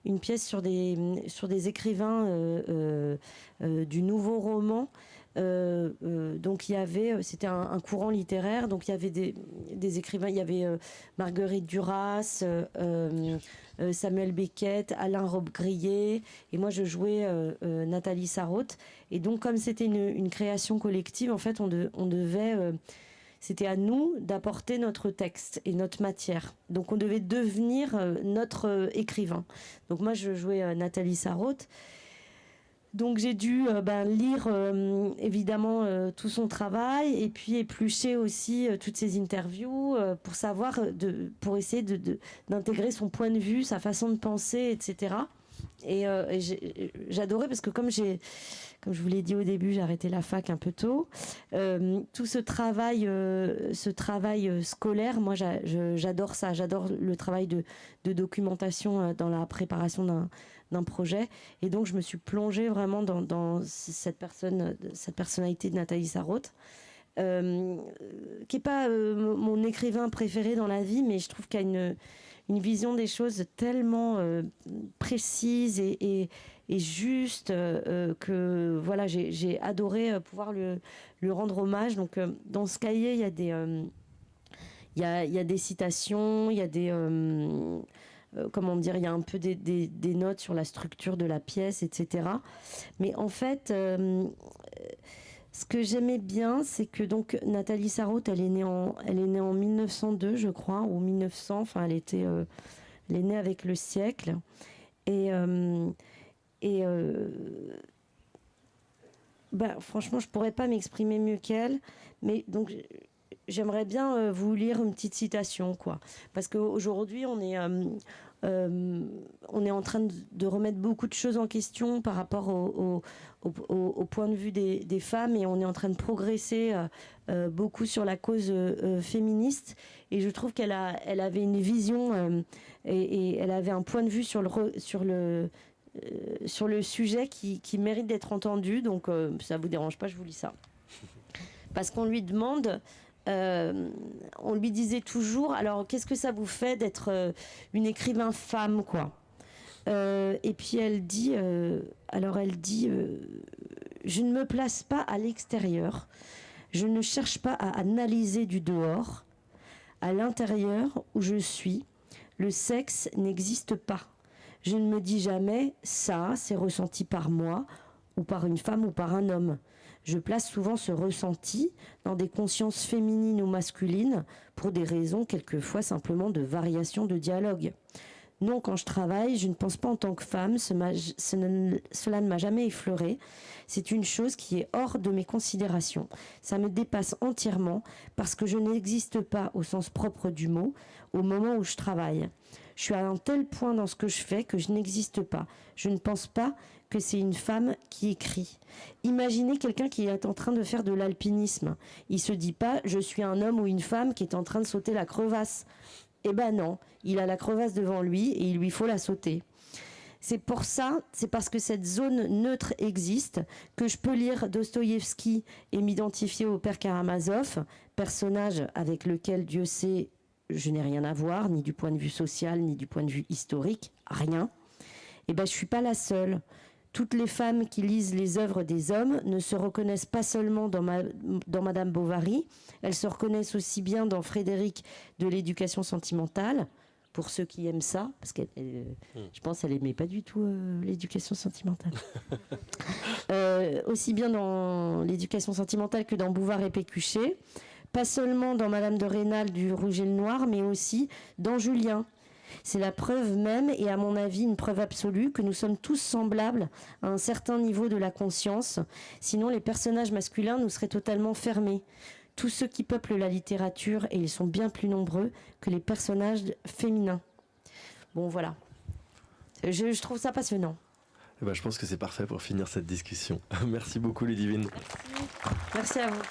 une pièce sur des écrivains du nouveau roman. Donc c'était un courant littéraire, donc il y avait des écrivains, il y avait Marguerite Duras, Samuel Beckett, Alain Robbe-Grillet, et moi je jouais Nathalie Sarraute. Et donc comme c'était une création collective, en fait on devait c'était à nous d'apporter notre texte et notre matière. Donc on devait devenir notre écrivain. Donc moi je jouais Nathalie Sarraute. Donc j'ai dû lire évidemment tout son travail, et puis éplucher aussi toutes ses interviews pour savoir, pour essayer d'intégrer son point de vue, sa façon de penser, etc. Et j'adorais, parce que comme je vous l'ai dit au début, j'ai arrêté la fac un peu tôt. Tout ce travail scolaire, moi j'adore ça. J'adore le travail de documentation dans la préparation d'un projet. Et donc je me suis plongée vraiment dans cette personnalité de Nathalie Sarraute, qui n'est pas mon écrivain préféré dans la vie, mais je trouve qu'il y a une vision des choses tellement précise et juste, que voilà, j'ai adoré pouvoir lui rendre hommage. Donc dans ce cahier, il y a des citations, il y a des comment dire, il y a un peu des notes sur la structure de la pièce, etc. Mais en fait, ce que j'aimais bien, c'est que donc Nathalie Sarraute, elle est née en 1902, je crois, ou 1900. Enfin, elle est née avec le siècle. Franchement, je pourrais pas m'exprimer mieux qu'elle. Mais donc, j'aimerais bien vous lire une petite citation, quoi. Parce qu'aujourd'hui, on est en train de remettre beaucoup de choses en question par rapport au point de vue des femmes, et on est en train de progresser beaucoup sur la cause féministe. Et je trouve qu'elle avait une vision et elle avait un point de vue sur le sujet qui mérite d'être entendu. Donc, ça vous dérange pas, je vous lis ça. Parce qu'on lui demande... on lui disait toujours, alors qu'est-ce que ça vous fait d'être une écrivain femme, quoi. Et puis elle dit, je ne me place pas à l'extérieur, je ne cherche pas à analyser du dehors. À l'intérieur où je suis, le sexe n'existe pas. Je ne me dis jamais, ça, c'est ressenti par moi, ou par une femme, ou par un homme. Je place souvent ce ressenti dans des consciences féminines ou masculines pour des raisons quelquefois simplement de variation de dialogue. Non, quand je travaille, je ne pense pas en tant que femme, cela ne m'a jamais effleuré. C'est une chose qui est hors de mes considérations. Ça me dépasse entièrement parce que je n'existe pas au sens propre du mot au moment où je travaille. Je suis à un tel point dans ce que je fais que je n'existe pas. Je ne pense pas que c'est une femme qui écrit. Imaginez quelqu'un qui est en train de faire de l'alpinisme. Il se dit pas « je suis un homme ou une femme qui est en train de sauter la crevasse ». Eh ben non, il a la crevasse devant lui et il lui faut la sauter. C'est pour ça, c'est parce que cette zone neutre existe que je peux lire Dostoïevski et m'identifier au père Karamazov, personnage avec lequel, Dieu sait, je n'ai rien à voir, ni du point de vue social, ni du point de vue historique, rien. Eh ben je suis pas la seule. Toutes les femmes qui lisent les œuvres des hommes ne se reconnaissent pas seulement dans Madame Bovary, elles se reconnaissent aussi bien dans Frédéric de l'éducation sentimentale, pour ceux qui aiment ça, parce que je pense qu'elle n'aimait pas du tout l'éducation sentimentale. Aussi bien dans l'éducation sentimentale que dans Bouvard et Pécuchet, pas seulement dans Madame de Rênal du Rouge et le Noir, mais aussi dans Julien. C'est la preuve même, et à mon avis une preuve absolue, que nous sommes tous semblables à un certain niveau de la conscience. Sinon, les personnages masculins nous seraient totalement fermés. Tous ceux qui peuplent la littérature, et ils sont bien plus nombreux que les personnages féminins. Bon, voilà. Je trouve ça passionnant. Eh ben, je pense que c'est parfait pour finir cette discussion. Merci beaucoup, Ludivine. Merci à vous.